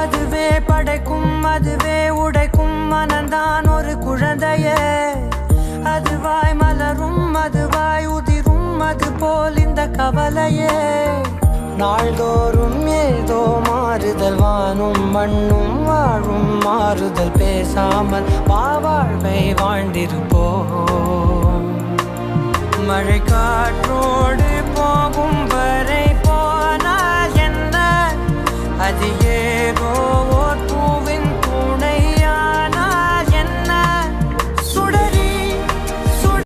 அதுவே படைக்கும் அதுவே உடைக்கும் மனந்தான் ஒரு குழந்தையே. அதுவாய் மலரும் அதுவாய் உதிரும் அது போல் இந்த கவலையே. நாள்தோறும் ஏதோ மாறுதல் வானும் மண்ணும் வாழும் மாறுதல் பேசாமல் வாழ்வை வாழ்ந்திருப்போம். மழை காற்றோடு போகும்